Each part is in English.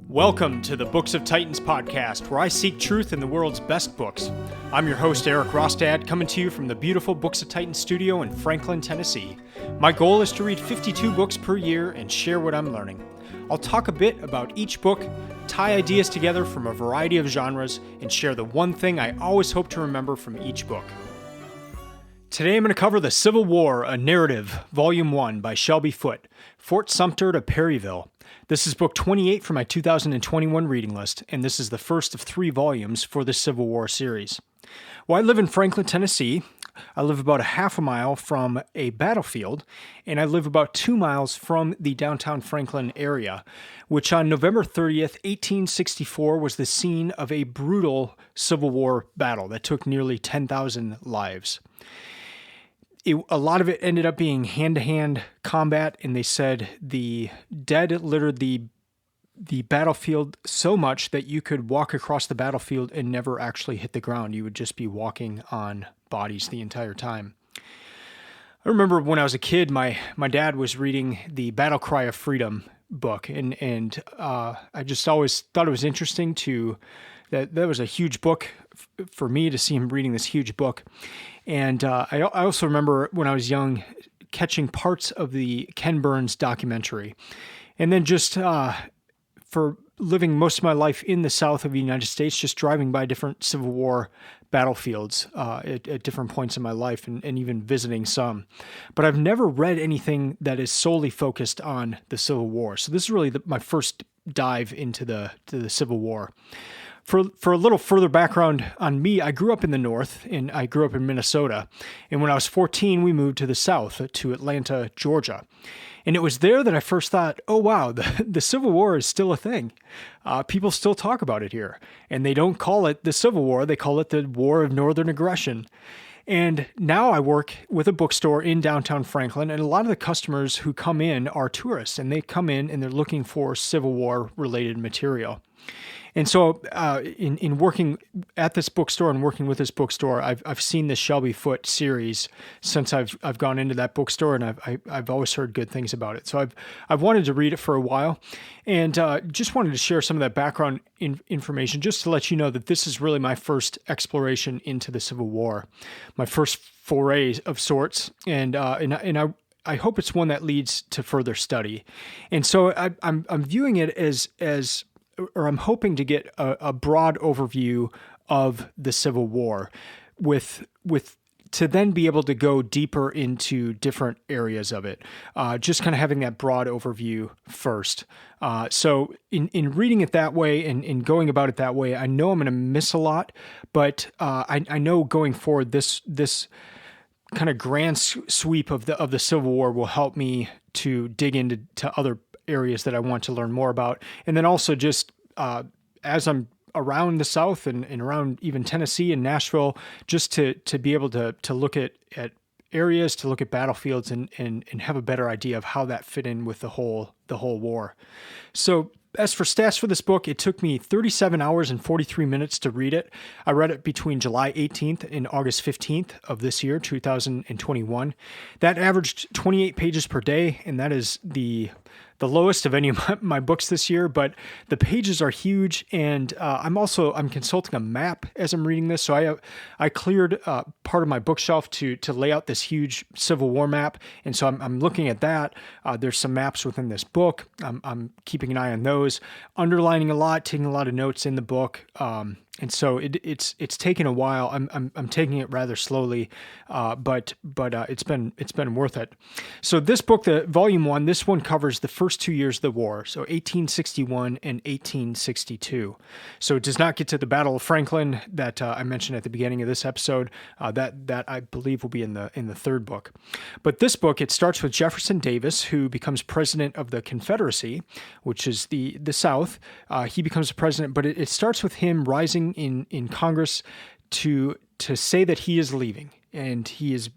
Welcome to the Books of Titans podcast, where I seek truth in the world's best books. I'm your host, Erik Rostad, coming to you from the beautiful Books of Titans studio in Franklin, Tennessee. My goal is to read 52 books per year and share what I'm learning. I'll talk a bit about each book, tie ideas together from a variety of genres, and share the one thing I always hope to remember from each book. Today I'm going to cover The Civil War, a Narrative, Volume 1 by Shelby Foote, Fort Sumter to Perryville. This is book 28 for my 2021 reading list, and this is the first of 3 volumes for the Civil War series. Well, I live in Franklin, Tennessee. I live about a half a mile from a battlefield, and I live about 2 miles from the downtown Franklin area, which on November 30th, 1864 was the scene of a brutal Civil War battle that took nearly 10,000 lives. A lot of it ended up being hand-to-hand combat, and they said the dead littered the battlefield so much that you could walk across the battlefield and never actually hit the ground. You would just be walking on bodies the entire time. I remember when I was a kid, my dad was reading the Battle Cry of Freedom book, and I just always thought it was interesting that was a huge book for me to see him reading this huge book. And I also remember when I was young catching parts of the Ken Burns documentary. And then just for living most of my life in the South of the United States, just driving by different Civil War battlefields at different points in my life and even visiting some. But I've never read anything that is solely focused on the Civil War. So this is really my first dive into the Civil War. For a little further background on me, I grew up in the North, and I grew up in Minnesota. And when I was 14, we moved to the South, to Atlanta, Georgia. And it was there that I first thought, oh, wow, the Civil War is still a thing. People still talk about it here. And they don't call it the Civil War. They call it the War of Northern Aggression. And now I work with a bookstore in downtown Franklin, and a lot of the customers who come in are tourists, and they come in and they're looking for Civil War-related material. And so in working at this bookstore and working with this bookstore, I've seen the Shelby Foote series since I've gone into that bookstore, and I've always heard good things about it. So I've wanted to read it for a while, and just wanted to share some of that background information just to let you know that this is really my first exploration into the Civil War, my first foray of sorts, and I hope it's one that leads to further study. And so I'm viewing it I'm hoping to get a broad overview of the Civil War with to then be able to go deeper into different areas of it. Just kind of having that broad overview first. So in reading it that way and in going about it that way, I know I'm going to miss a lot, but I know going forward, this kind of grand sweep of the Civil War will help me to dig into other areas that I want to learn more about. And then also just as I'm around the South and around even Tennessee and Nashville, just to be able to look at areas, to look at battlefields and have a better idea of how that fit in with the whole war. So as for stats for this book, it took me 37 hours and 43 minutes to read it. I read it between July 18th and August 15th of this year, 2021. That averaged 28 pages per day, and that is the lowest of any of my books this year, but the pages are huge, and I'm consulting a map as I'm reading this, so I cleared part of my bookshelf to lay out this huge Civil War map, and so I'm looking at that. There's some maps within this book. I'm keeping an eye on those, underlining a lot, taking a lot of notes in the book. And so it's taken a while. I'm taking it rather slowly, but it's been worth it. So this book, the volume 1, this one covers the first 2 years of the war, so 1861 and 1862. So it does not get to the Battle of Franklin that I mentioned at the beginning of this episode. That I believe will be in the third book. But this book, it starts with Jefferson Davis, who becomes president of the Confederacy, which is the South. He becomes president, but it starts with him rising in Congress to say that he is leaving, and he is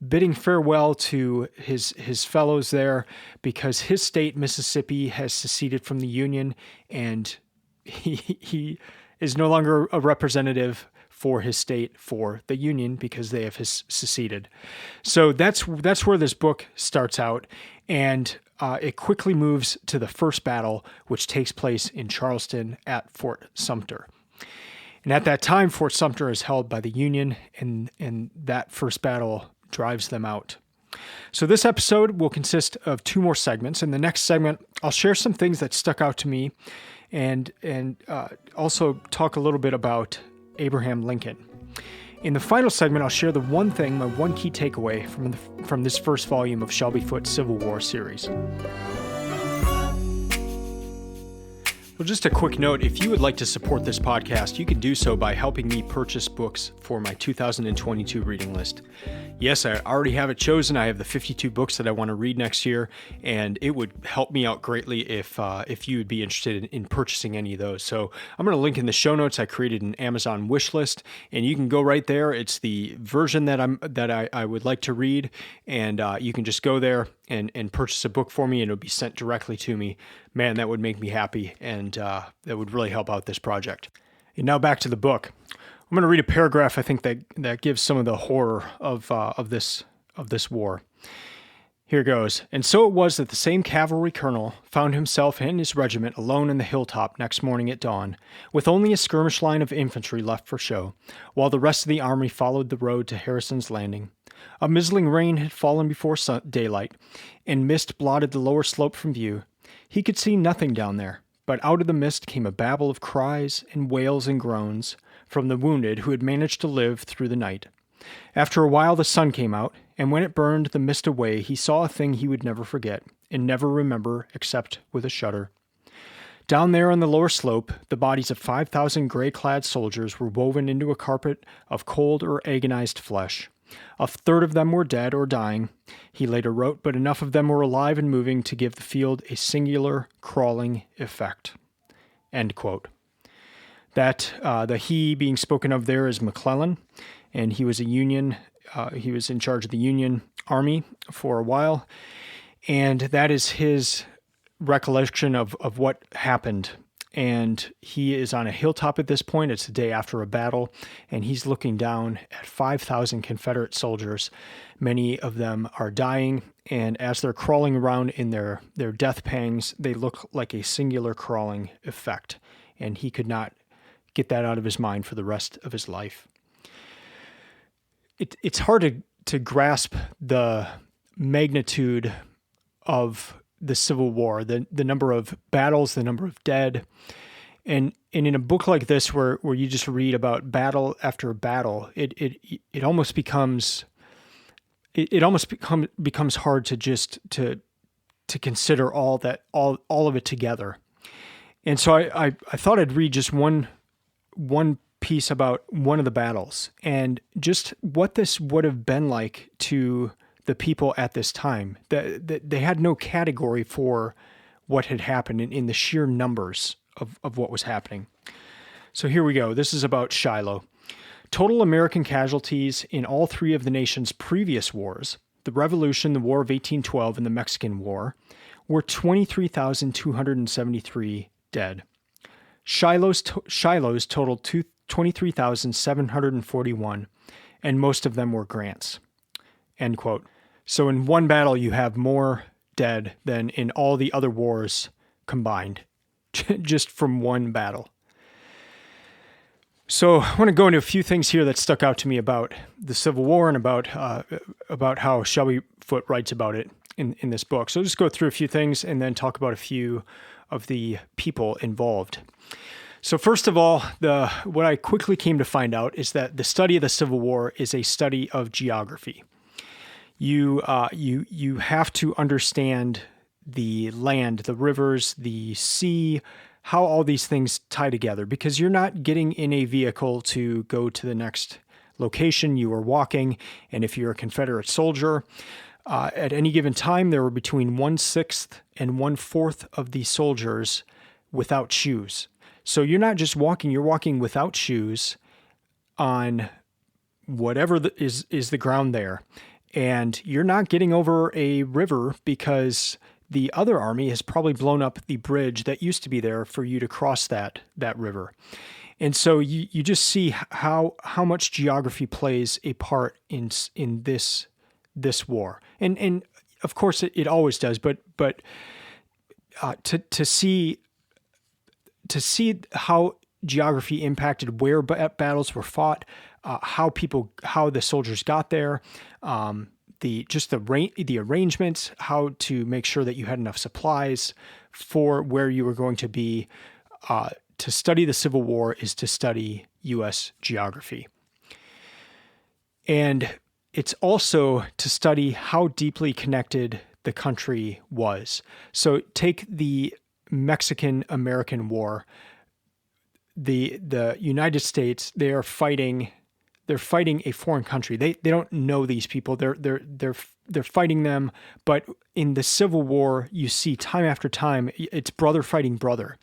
bidding farewell to his fellows there because his state, Mississippi, has seceded from the Union, and he is no longer a representative for his state for the Union because they have seceded. So that's where this book starts out, and it quickly moves to the first battle, which takes place in Charleston at Fort Sumter. And at that time, Fort Sumter is held by the Union, and that first battle drives them out. So this episode will consist of 2 more segments. In the next segment, I'll share some things that stuck out to me and also talk a little bit about Abraham Lincoln. In the final segment, I'll share the one thing, my one key takeaway from this first volume of Shelby Foote's Civil War series. Well, just a quick note, if you would like to support this podcast, you can do so by helping me purchase books for my 2022 reading list. Yes, I already have it chosen. I have the 52 books that I want to read next year, and it would help me out greatly if you would be interested in purchasing any of those. So I'm going to link in the show notes. I created an Amazon wish list, and you can go right there. It's the version that I would like to read, and you can just go there and purchase a book for me, and it'll be sent directly to me. Man, that would make me happy, and that would really help out this project. And now back to the book. I'm going to read a paragraph I think that gives some of the horror of this war. Here goes. And so it was that the same cavalry colonel found himself and his regiment alone in the hilltop next morning at dawn, with only a skirmish line of infantry left for show, while the rest of the army followed the road to Harrison's Landing. A mizzling rain had fallen before daylight, and mist blotted the lower slope from view. He could see nothing down there, but out of the mist came a babble of cries and wails and groans from the wounded who had managed to live through the night. After a while the sun came out, and when it burned the mist away, he saw a thing he would never forget, and never remember except with a shudder. Down there on the lower slope, the bodies of 5,000 gray-clad soldiers were woven into a carpet of cold or agonized flesh. A third of them were dead or dying, he later wrote, but enough of them were alive and moving to give the field a singular crawling effect. End quote. That the he being spoken of there is McClellan, and he was he was in charge of the Union Army for a while, and that is his recollection of what happened. And he is on a hilltop at this point. It's the day after a battle, and he's looking down at 5,000 Confederate soldiers. Many of them are dying, and as they're crawling around in their death pangs, they look like a singular crawling effect, and he could not get that out of his mind for the rest of his life. It's hard to grasp the magnitude of the Civil War, the number of battles, the number of dead. And in a book like this where you just read about battle after battle, it almost becomes hard to just to consider all of it together. And so I thought I'd read just one piece about one of the battles and just what this would have been like to the people at this time. They had no category for what had happened in the sheer numbers of what was happening. So here we go. This is about Shiloh. Total American casualties in all 3 of the nation's previous wars, the Revolution, the War of 1812, and the Mexican War, were 23,273 dead. Shiloh's totaled 23,741, and most of them were Grant's. End quote. So in one battle, you have more dead than in all the other wars combined, just from one battle. So I want to go into a few things here that stuck out to me about the Civil War and about how Shelby Foote writes about it in this book. So I'll just go through a few things and then talk about a few of the people involved. So first of all, what I quickly came to find out is that the study of the Civil War is a study of geography. You have to understand the land, the rivers, the sea, how all these things tie together, because you're not getting in a vehicle to go to the next location. You are walking, and if you're a Confederate soldier, at any given time, there were between 1/6 and 1/4 of the soldiers without shoes. So you're not just walking, you're walking without shoes on whatever is the ground there. And you're not getting over a river because the other army has probably blown up the bridge that used to be there for you to cross that river. And so you just see how much geography plays a part in this war. And of course it always does, but to see how geography impacted where battles were fought, how the soldiers got there, the arrangements, how to make sure that you had enough supplies for where you were going to be. To study the Civil War is to study U.S. geography. And it's also to study how deeply connected the country was. So take the Mexican-American War. The United States, they're fighting a foreign country. They don't know these people. They're fighting them. But in the Civil War, you see time after time, it's brother fighting brother.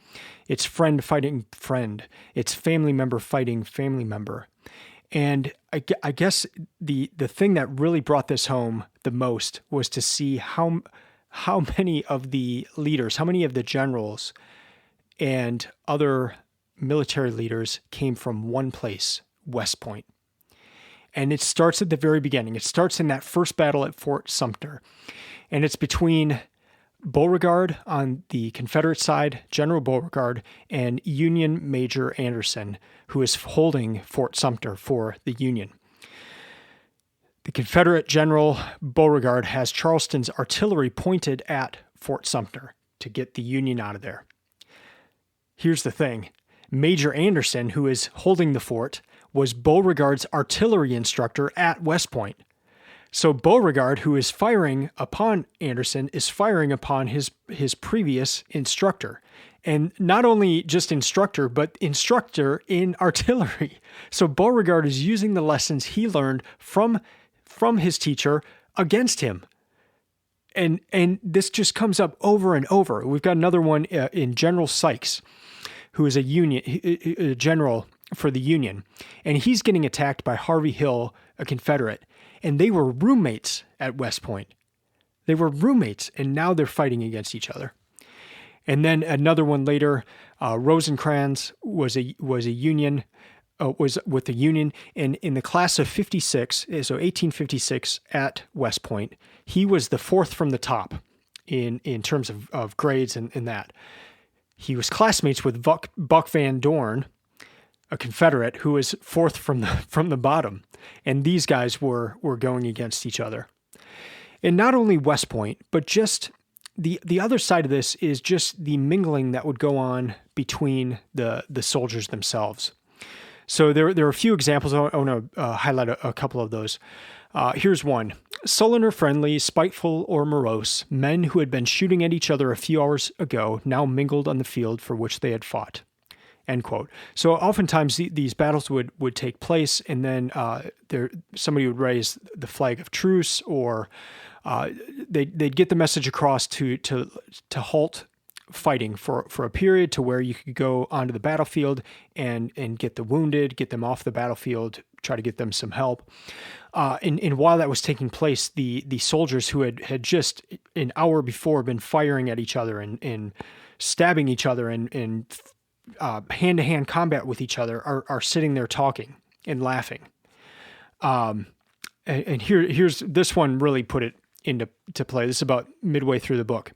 It's friend fighting friend. It's family member fighting family member. And I guess the thing that really brought this home the most was to see how many of the leaders, how many of the generals and other military leaders came from one place, West Point. And it starts at the very beginning. It starts in that first battle at Fort Sumter. And it's between Beauregard on the Confederate side, General Beauregard, and Union Major Anderson, who is holding Fort Sumter for the Union. The Confederate General Beauregard has Charleston's artillery pointed at Fort Sumter to get the Union out of there. Here's the thing. Major Anderson, who is holding the fort, was Beauregard's artillery instructor at West Point. So Beauregard, who is firing upon Anderson, is firing upon his previous instructor. And not only just instructor, but instructor in artillery. So Beauregard is using the lessons he learned from his teacher against him. And this just comes up over and over. We've got another one in General Sykes, who is a general for the Union. And he's getting attacked by Harvey Hill, a Confederate. And they were roommates at West Point. They were roommates, and now they're fighting against each other. And then another one later, Rosecrans was with the Union, and in the class of 56, so 1856 at West Point, he was the fourth from the top in terms of grades and that. He was classmates with Buck Van Dorn, a Confederate, who was fourth from the bottom. And these guys were going against each other. And not only West Point, but just the other side of this is just the mingling that would go on between the soldiers themselves. So there are a few examples. I want to highlight a couple of those. Here's one. Sullen or friendly, spiteful or morose, men who had been shooting at each other a few hours ago now mingled on the field for which they had fought. End quote. So oftentimes these battles would take place, and then somebody would raise the flag of truce, or they'd get the message across to halt fighting for a period to where you could go onto the battlefield and get the wounded, get them off the battlefield, try to get them some help. And while that was taking place, the soldiers who had just an hour before been firing at each other and stabbing each other and hand-to-hand combat with each other are sitting there talking and laughing. And here's this one really put it into play. This is about midway through the book.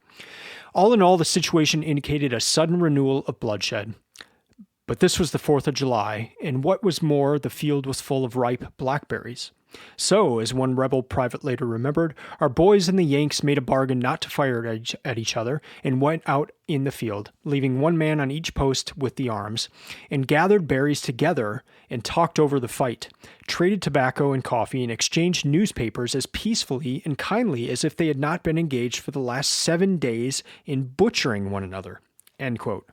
All in all, the situation indicated a sudden renewal of bloodshed. But this was the 4th of July, and what was more, the field was full of ripe blackberries. So, as one rebel private later remembered, our boys and the Yanks made a bargain not to fire at each other and went out in the field, leaving one man on each post with the arms, and gathered berries together and talked over the fight, traded tobacco and coffee, and exchanged newspapers as peacefully and kindly as if they had not been engaged for the last 7 days in butchering one another. End quote.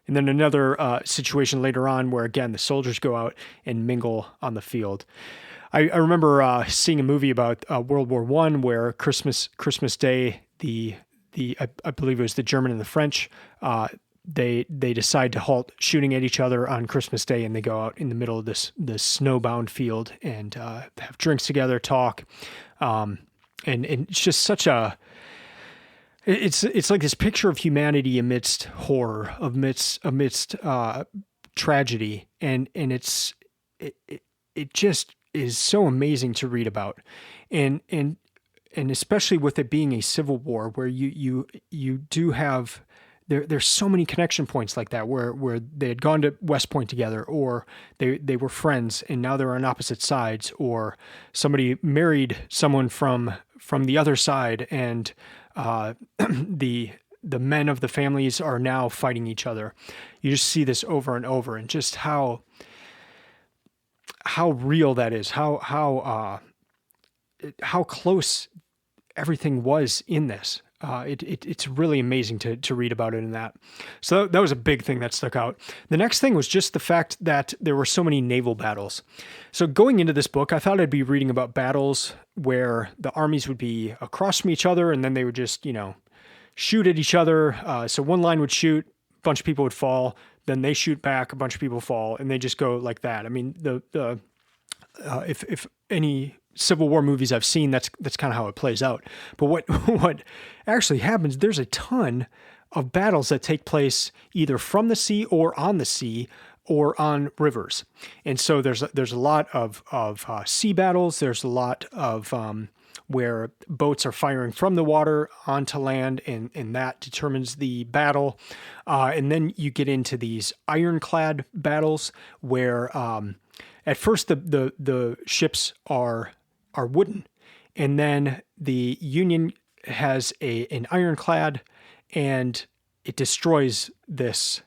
And then another situation later on where, again, the soldiers go out and mingle on the field. I remember seeing a movie about World War I where Christmas Day, I believe it was the German and the French, they decide to halt shooting at each other on Christmas Day, and they go out in the middle of this snowbound field and have drinks together, talk, and it's just such a. It's like this picture of humanity amidst horror, amidst tragedy, and it just is so amazing to read about, and and especially with it being a civil war where you do have there's so many connection points like that where they had gone to West Point together, or they were friends and now they're on opposite sides, or somebody married someone from the other side, and the men of the families are now fighting each other. You just see this over and over, and just how real that is, how close everything was in this. It's really amazing to read about it in that. So that was a big thing that stuck out. The next thing was just the fact that there were so many naval battles. So going into this book, I thought I'd be reading about battles where the armies would be across from each other and then they would just, shoot at each other. So one line would shoot, a bunch of people would fall, then they shoot back, a bunch of people fall, and they just go like that. I mean, if any Civil War movies I've seen, that's kind of how it plays out. But what actually happens, there's a ton of battles that take place either from the sea or on the sea or on rivers. And so there's a lot of sea battles. There's a lot of where boats are firing from the water onto land, and that determines the battle. And then you get into these ironclad battles where at first the ships are wooden, and then the Union has an ironclad, and it destroys this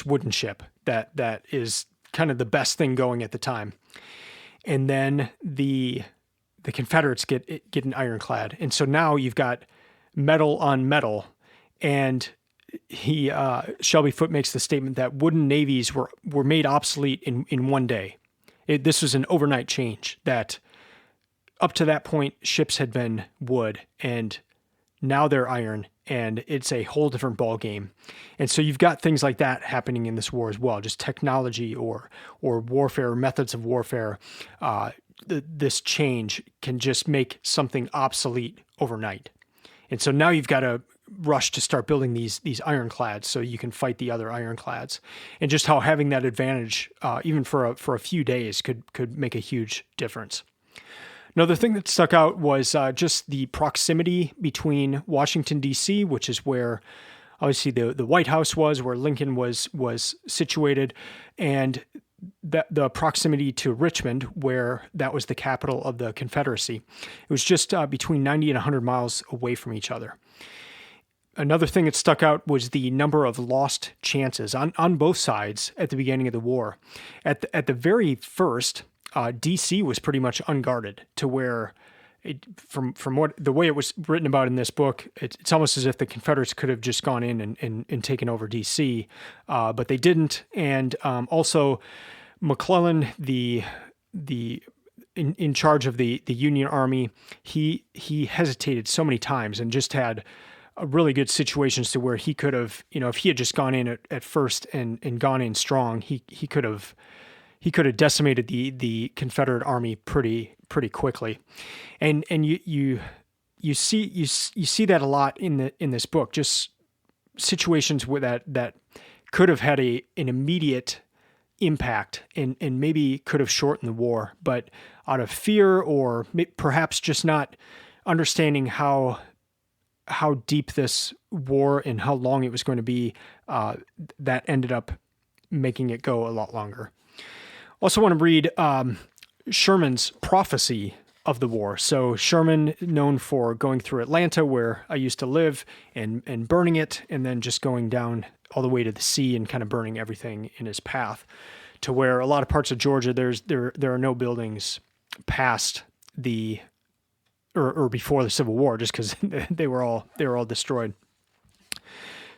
wooden ship that is kind of the best thing going at the time. And then the Confederates get an ironclad, and so now you've got metal on metal. And Shelby Foote makes the statement that wooden navies were made obsolete in one day. This was an overnight change, that up to that point, ships had been wood, and now they're iron, and it's a whole different ball game. And so you've got things like that happening in this war as well, just technology or warfare, methods of warfare. This change can just make something obsolete overnight. And so now you've got to rush to start building these ironclads so you can fight the other ironclads. And just how having that advantage, even for a few days, could make a huge difference. Another thing that stuck out was just the proximity between Washington, D.C., which is where obviously the White House was, where Lincoln was situated, and the proximity to Richmond, where that was the capital of the Confederacy. It was just between 90 and 100 miles away from each other. Another thing that stuck out was the number of lost chances on both sides at the beginning of the war. At the very first, D.C. was pretty much unguarded, to where, from what the way it was written about in this book, it's almost as if the Confederates could have just gone in and taken over D.C., but they didn't. And also, McClellan, in charge of the Union Army, he hesitated so many times and just had really good situations to where he could have, if he had just gone in at first and gone in strong, he could have decimated the Confederate army pretty quickly. And you see that a lot in this book, just situations where that could have had an immediate impact and maybe could have shortened the war, but out of fear or perhaps just not understanding how deep this war and how long it was going to be, that ended up making it go a lot longer. Also want to read Sherman's prophecy of the war. So Sherman, known for going through Atlanta, where I used to live, and burning it, and then just going down all the way to the sea and kind of burning everything in his path, to where a lot of parts of Georgia, there are no buildings past or before the Civil War, just because they were all destroyed.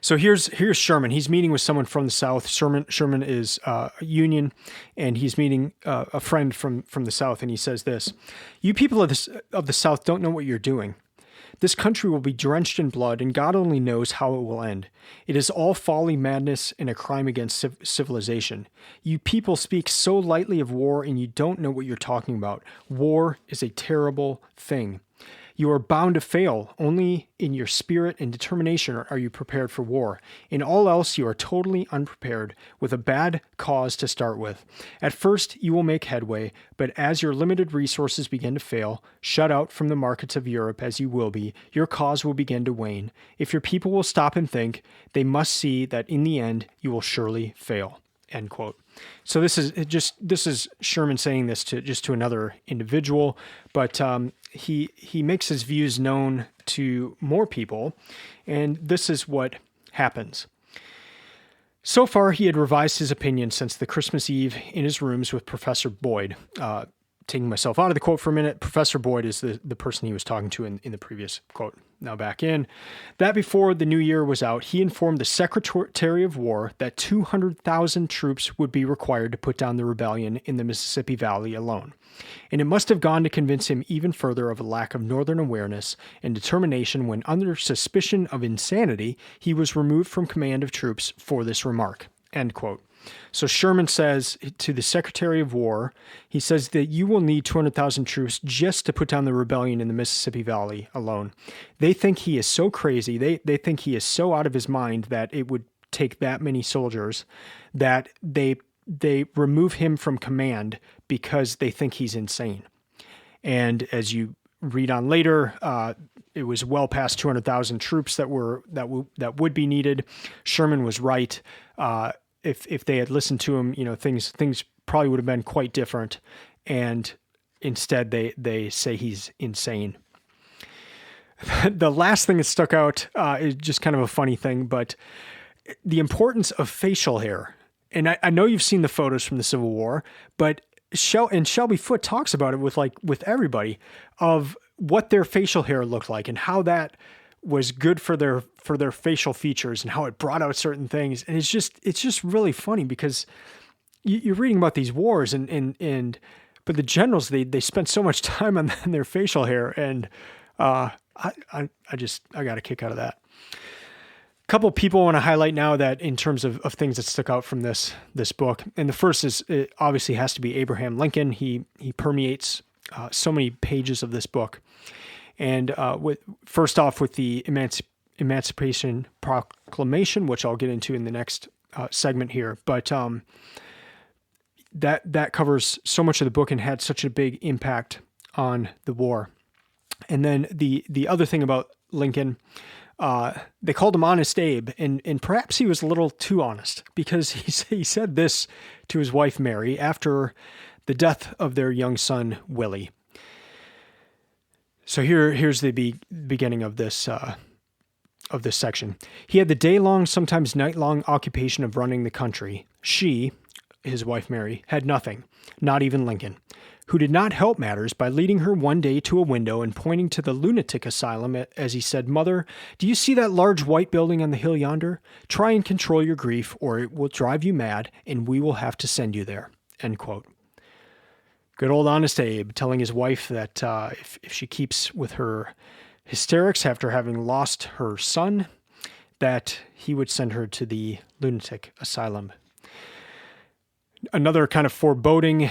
So here's Sherman. He's meeting with someone from the South. Sherman is Union, and he's meeting a friend from the South, and he says this: "You people of the South don't know what you're doing. This country will be drenched in blood, and God only knows how it will end. It is all folly, madness, and a crime against civilization. You people speak so lightly of war, and you don't know what you're talking about. War is a terrible thing. You are bound to fail. Only in your spirit and determination are you prepared for war. In all else, you are totally unprepared, with a bad cause to start with. At first, you will make headway, but as your limited resources begin to fail, shut out from the markets of Europe as you will be, your cause will begin to wane. If your people will stop and think, they must see that in the end, you will surely fail. End quote. So this is Sherman saying this to another individual, but he makes his views known to more people, and this is what happens. So far, he had revised his opinion since the Christmas Eve in his rooms with Professor Boyd. Taking myself out of the quote for a minute, Professor Boyd is the person he was talking to in the previous quote. Now back in. That before the new year was out, he informed the Secretary of War that 200,000 troops would be required to put down the rebellion in the Mississippi Valley alone. And it must have gone to convince him even further of a lack of Northern awareness and determination when, under suspicion of insanity, he was removed from command of troops for this remark. End quote. So Sherman says to the Secretary of War, he says that you will need 200,000 troops just to put down the rebellion in the Mississippi Valley alone. They think he is so crazy, they think he is so out of his mind that it would take that many soldiers that they remove him from command because they think he's insane. And as you read on later, it was well past 200,000 troops that would be needed. Sherman was right. If they had listened to him, things probably would have been quite different. And instead, they say he's insane. The last thing that stuck out is just kind of a funny thing, but the importance of facial hair. And I know you've seen the photos from the Civil War, but Shelby Foote talks about it with everybody of what their facial hair looked like and how that was good for their facial features and how it brought out certain things. And it's just really funny because you're reading about these wars but the generals, they spent so much time on their facial hair. And I got a kick out of that. A couple of people I want to highlight now that in terms of things that stuck out from this book. And the first is, it obviously has to be Abraham Lincoln. He permeates so many pages of this book. And first off with the Emancipation Proclamation, which I'll get into in the next segment here. But that covers so much of the book and had such a big impact on the war. And then the other thing about Lincoln, they called him Honest Abe, and perhaps he was a little too honest because he said this to his wife Mary after the death of their young son Willie. So here's the beginning of this section. He had the day-long, sometimes night-long occupation of running the country. She, his wife Mary, had nothing, not even Lincoln, who did not help matters by leading her one day to a window and pointing to the lunatic asylum as he said, "Mother, do you see that large white building on the hill yonder? Try and control your grief, or it will drive you mad, and we will have to send you there." End quote. Good old Honest Abe telling his wife that if she keeps with her hysterics after having lost her son, that he would send her to the lunatic asylum. Another kind of foreboding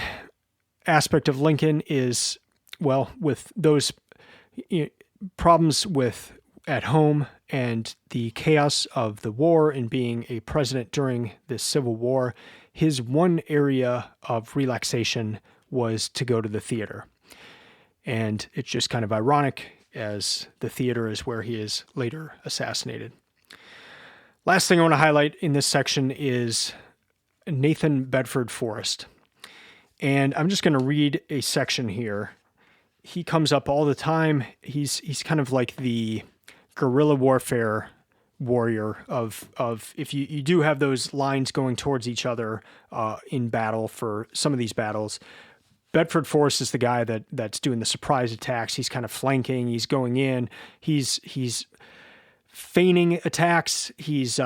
aspect of Lincoln is, well, with those problems at home and the chaos of the war and being a president during the Civil War, his one area of relaxation was to go to the theater. And it's just kind of ironic as the theater is where he is later assassinated. Last thing I want to highlight in this section is Nathan Bedford Forrest. And I'm just going to read a section here. He comes up all the time. He's kind of like the guerrilla warfare warrior of if you do have those lines going towards each other in battle for some of these battles, Bedford Forrest is the guy that's doing the surprise attacks. He's kind of flanking. He's going in. He's feigning attacks. He's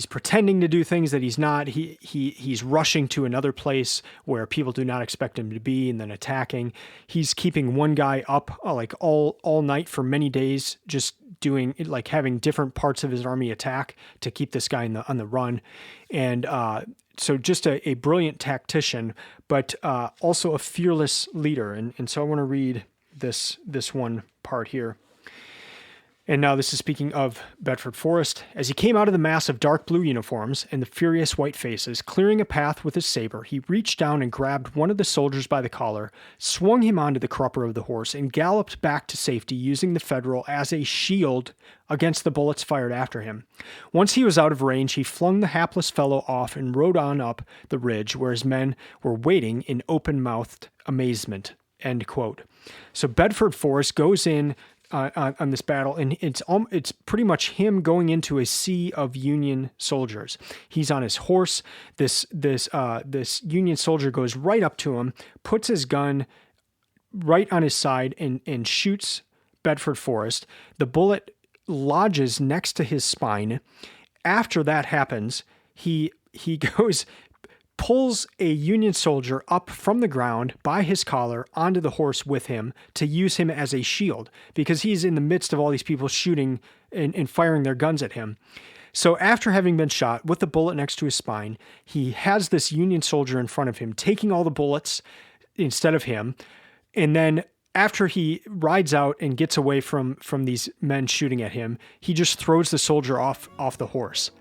pretending to do things that he's not. He's rushing to another place where people do not expect him to be and then attacking. He's keeping one guy up like all night for many days, just doing like having different parts of his army attack to keep this guy on the run. And so just a brilliant tactician, but also a fearless leader. And so I want to read this one part here. And now this is speaking of Bedford Forest. As he came out of the mass of dark blue uniforms and the furious white faces, clearing a path with his saber, he reached down and grabbed one of the soldiers by the collar, swung him onto the crupper of the horse, and galloped back to safety using the Federal as a shield against the bullets fired after him. Once he was out of range, he flung the hapless fellow off and rode on up the ridge where his men were waiting in open-mouthed amazement. End quote. So Bedford Forest goes in on this battle, and it's pretty much him going into a sea of Union soldiers. He's on his horse. This Union soldier goes right up to him, puts his gun right on his side, and shoots Bedford Forest. The bullet lodges next to his spine. After that happens, he pulls a Union soldier up from the ground by his collar onto the horse with him to use him as a shield, because he's in the midst of all these people shooting and firing their guns at him. So after having been shot with the bullet next to his spine, he has this Union soldier in front of him, taking all the bullets instead of him. And then after he rides out and gets away from these men shooting at him, he just throws the soldier off the horse.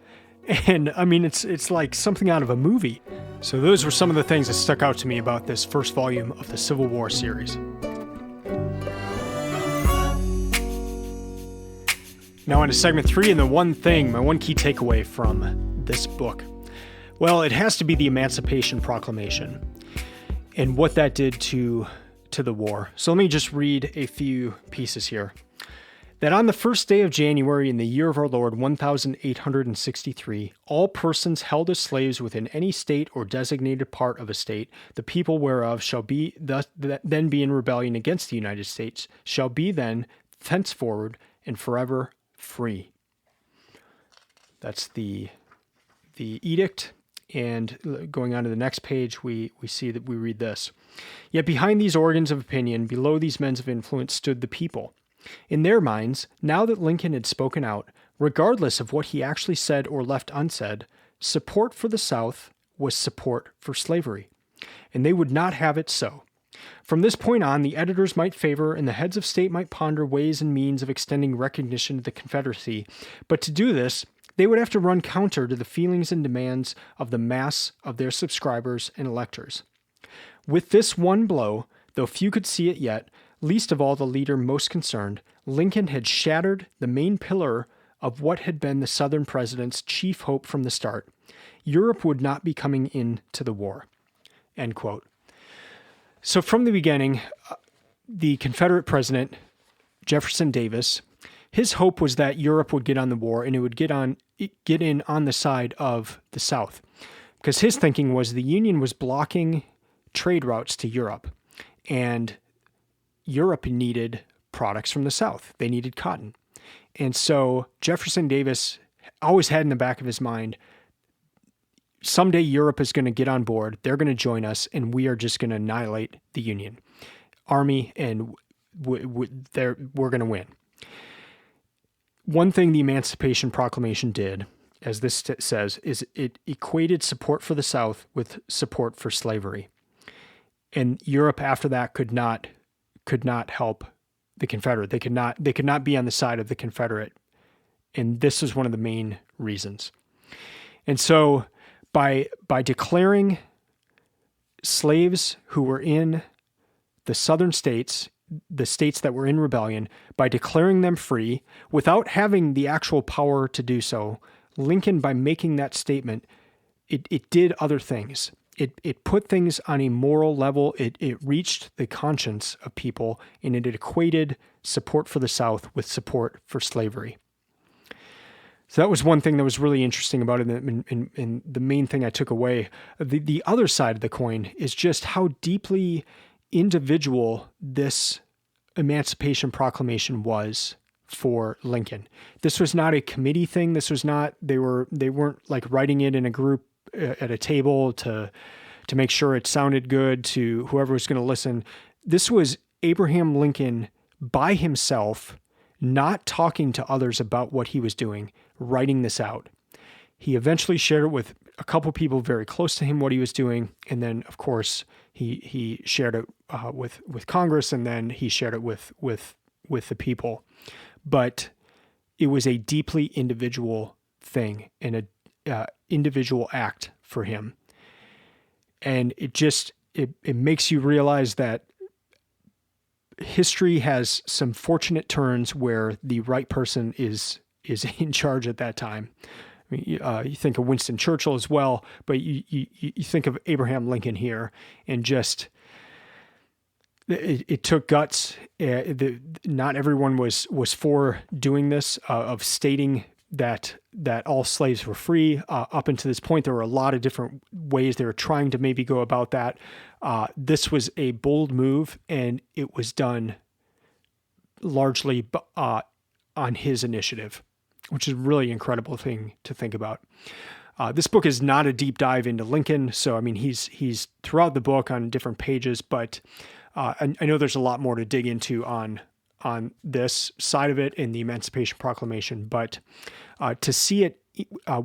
And I mean, it's like something out of a movie. So those were some of the things that stuck out to me about this first volume of the Civil War series. Now on to segment 3 and the one thing, my one key takeaway from this book. Well, it has to be the Emancipation Proclamation and what that did to the war. So let me just read a few pieces here. That on the first day of January in the year of our Lord 1863, all persons held as slaves within any state or designated part of a state, the people whereof shall be then be in rebellion against the United States, shall be then thenceforward and forever free. That's the edict. And going on to the next page, we see that we read this. Yet behind these organs of opinion, below these men of influence, stood the people. In their minds, now that Lincoln had spoken out, regardless of what he actually said or left unsaid, support for the South was support for slavery, and they would not have it so. From this point on, the editors might favor and the heads of state might ponder ways and means of extending recognition to the Confederacy, but to do this, they would have to run counter to the feelings and demands of the mass of their subscribers and electors. With this one blow, though few could see it yet, least of all the leader most concerned, Lincoln had shattered the main pillar of what had been the Southern president's chief hope from the start. Europe would not be coming into the war. End quote. So from the beginning, the Confederate president, Jefferson Davis, his hope was that Europe would get on the war and it would get in on the side of the South. Because his thinking was the Union was blocking trade routes to Europe, and Europe needed products from the South. They needed cotton. And so Jefferson Davis always had in the back of his mind, someday Europe is going to get on board, they're going to join us, and we are just going to annihilate the Union Army, and we're going to win. One thing the Emancipation Proclamation did, as this says, is it equated support for the South with support for slavery. And Europe after that could not help the Confederate. They could not be on the side of the Confederate. And this is one of the main reasons. And so by declaring slaves who were in the southern states, the states that were in rebellion, by declaring them free without having the actual power to do so, Lincoln, by making that statement, it did other things. It put things on a moral level. It reached the conscience of people, and it equated support for the South with support for slavery. So that was one thing that was really interesting about it, and the main thing I took away. The other side of the coin is just how deeply individual this Emancipation Proclamation was for Lincoln. This was not a committee thing. This was not, they weren't like writing it in a group at a table to make sure it sounded good to whoever was going to listen. This was Abraham Lincoln by himself, not talking to others about what he was doing, writing this out. He eventually shared it with a couple people very close to him, what he was doing. And then, of course, he shared it with Congress, and then he shared it with the people. But it was a deeply individual thing and a individual act for him. And it makes you realize that history has some fortunate turns where the right person is in charge at that time. I mean, you think of Winston Churchill as well, but you think of Abraham Lincoln here, and just it took guts. Not everyone was for doing this, of stating that all slaves were free. Up until this point, there were a lot of different ways they were trying to maybe go about that. This was a bold move, and it was done largely on his initiative, which is a really incredible thing to think about. This book is not a deep dive into Lincoln, so I mean he's throughout the book on different pages, but I know there's a lot more to dig into on this side of it in the Emancipation Proclamation, but to see it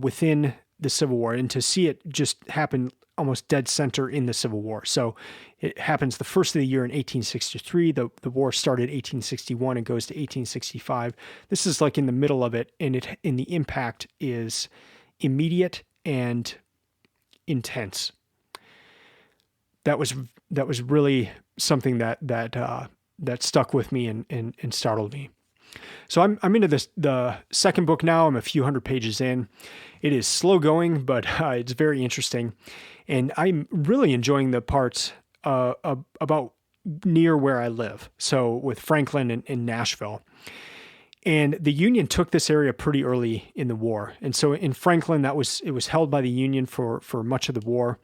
within the Civil War, and to see it just happen almost dead center in the Civil War. So it happens the first of the year in 1863. The war started 1861 and goes to 1865. This is like in the middle of it, and the impact is immediate and intense. That was really something that stuck with me and startled me. So I'm into the second book now. I'm a few hundred pages in. It is slow going, but it's very interesting, and I'm really enjoying the parts about near where I live. So with Franklin and Nashville. And the Union took this area pretty early in the war. And so in Franklin, it was held by the Union for much of the war.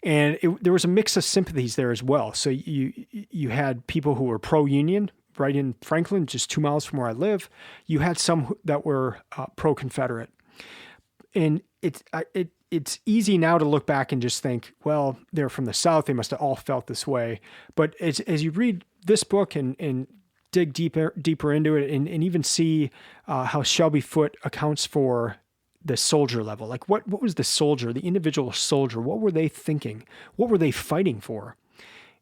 And there was a mix of sympathies there as well. So you had people who were pro-Union right in Franklin, just 2 miles from where I live. You had some that were pro-Confederate. And it's easy now to look back and just think, well, they're from the South. They must have all felt this way. But as you read this book and dig deeper into it, and even see how Shelby Foote accounts for the soldier level. Like what was the soldier, the individual soldier? What were they thinking? What were they fighting for?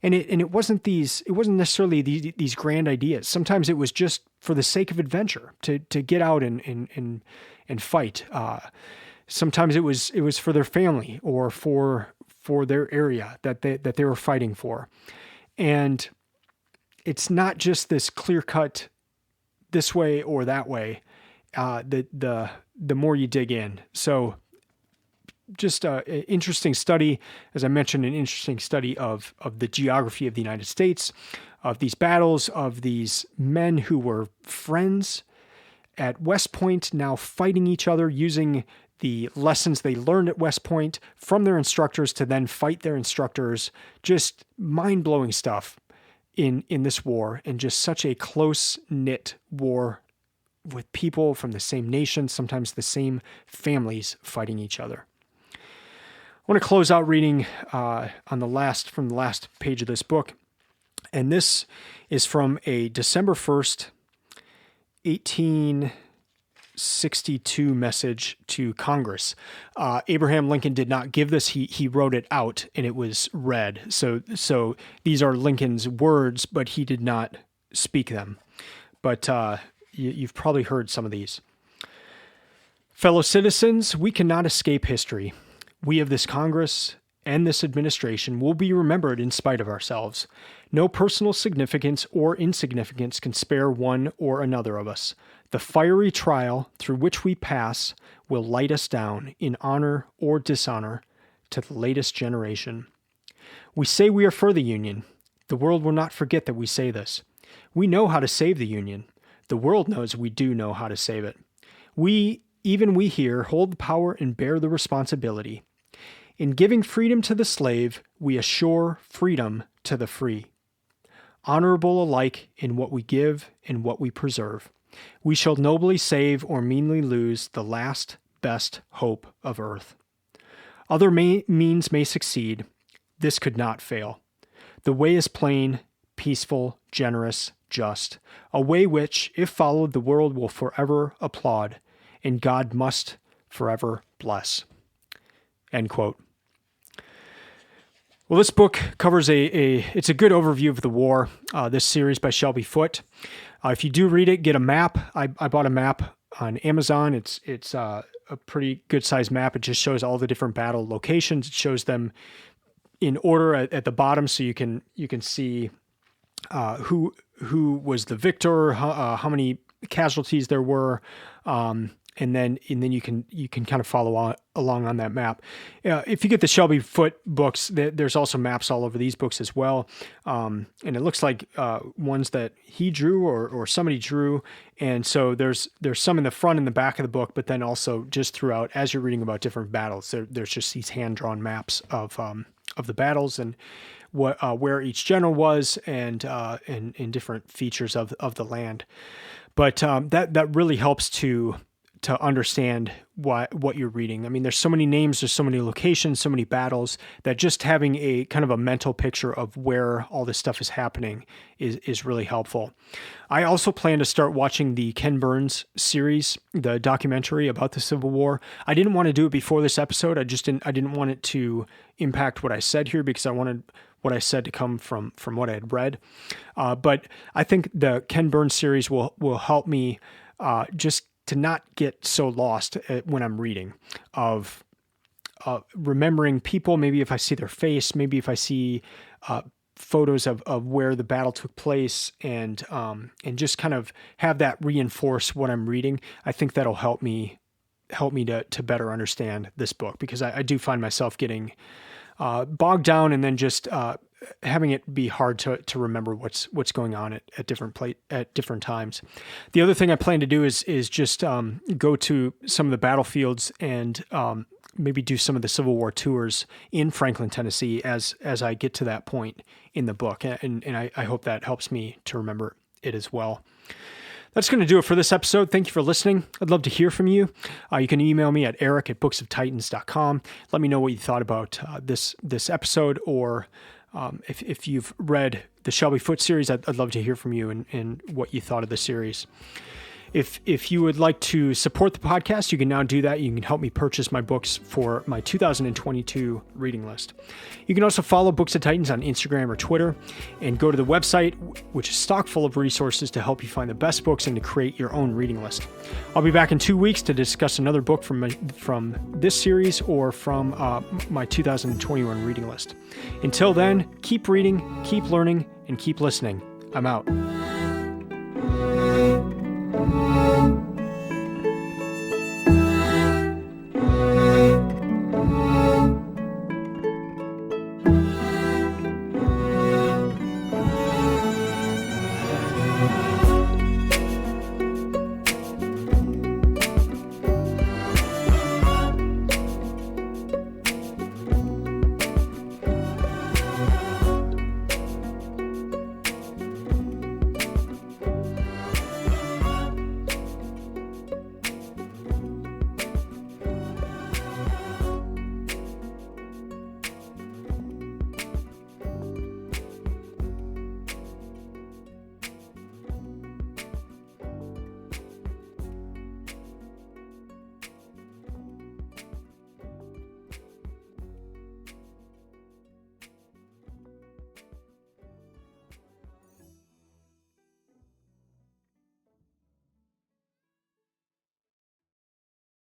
And it wasn't necessarily these grand ideas. Sometimes it was just for the sake of adventure, to get out and fight. Sometimes it was for their family or for their area that they were fighting for. And it's not just this clear-cut this way or that way, the more you dig in. So just an interesting study, as I mentioned, an interesting study of the geography of the United States, of these battles, of these men who were friends at West Point, now fighting each other, using the lessons they learned at West Point from their instructors to then fight their instructors. Just mind-blowing stuff in this war, and just such a close-knit war with people from the same nation, sometimes the same families fighting each other. I want to close out reading from the last page of this book, and this is from a December 1st, 1862 message to Congress. Abraham Lincoln did not give this. He wrote it out, and it was read. So these are Lincoln's words, but he did not speak them. But you've probably heard some of these. Fellow citizens, we cannot escape history. We of this Congress and this administration will be remembered in spite of ourselves. No personal significance or insignificance can spare one or another of us. The fiery trial through which we pass will light us down in honor or dishonor to the latest generation. We say we are for the Union. The world will not forget that we say this. We know how to save the Union. The world knows we do know how to save it. Even we here, hold the power and bear the responsibility. In giving freedom to the slave, we assure freedom to the free. Honorable alike in what we give and what we preserve, we shall nobly save or meanly lose the last best hope of earth. Other means may succeed. This could not fail. The way is plain, peaceful, generous, just, a way which, if followed, the world will forever applaud, and God must forever bless." End quote. Well, this book covers it's a good overview of the war, this series by Shelby Foote. If you do read it, get a map. I bought a map on Amazon. It's a pretty good sized map. It just shows all the different battle locations. It shows them in order at the bottom, so you can see who was the victor, how many casualties there were, and then you can kind of follow along on that map. If you get the Shelby Foote books, there's also maps all over these books as well, and it looks like ones that he drew or somebody drew. And so there's some in the front and the back of the book, but then also just throughout, as you're reading about different battles, there's just these hand-drawn maps of the battles and where each general was and different features of the land. But that really helps to understand what you're reading. I mean, there's so many names, there's so many locations, so many battles, that just having a kind of a mental picture of where all this stuff is happening is really helpful. I also plan to start watching the Ken Burns series, the documentary about the Civil War. I didn't want to do it before this episode. I didn't want it to impact what I said here, because I wanted what I said to come from what I had read. But I think the Ken Burns series will help me just to not get so lost when I'm reading, of remembering people, maybe if I see their face, maybe if I see photos of where the battle took place, and just kind of have that reinforce what I'm reading. I think that'll help me to better understand this book, because I do find myself getting bogged down, and then just having it be hard to remember what's going on at different times. The other thing I plan to do is just go to some of the battlefields and maybe do some of the Civil War tours in Franklin, Tennessee, as I get to that point in the book, and I hope that helps me to remember it as well. That's going to do it for this episode. Thank you for listening. I'd love to hear from you. You can email me at eric@booksoftitans.com. Let me know what you thought about this episode, or if you've read the Shelby Foote series. I'd love to hear from you and what you thought of the series. If you would like to support the podcast, you can now do that. You can help me purchase my books for my 2022 reading list. You can also follow Books of Titans on Instagram or Twitter, and go to the website, which is stock full of resources to help you find the best books and to create your own reading list. I'll be back in 2 weeks to discuss another book from this series or from my 2021 reading list. Until then, keep reading, keep learning, and keep listening. I'm out.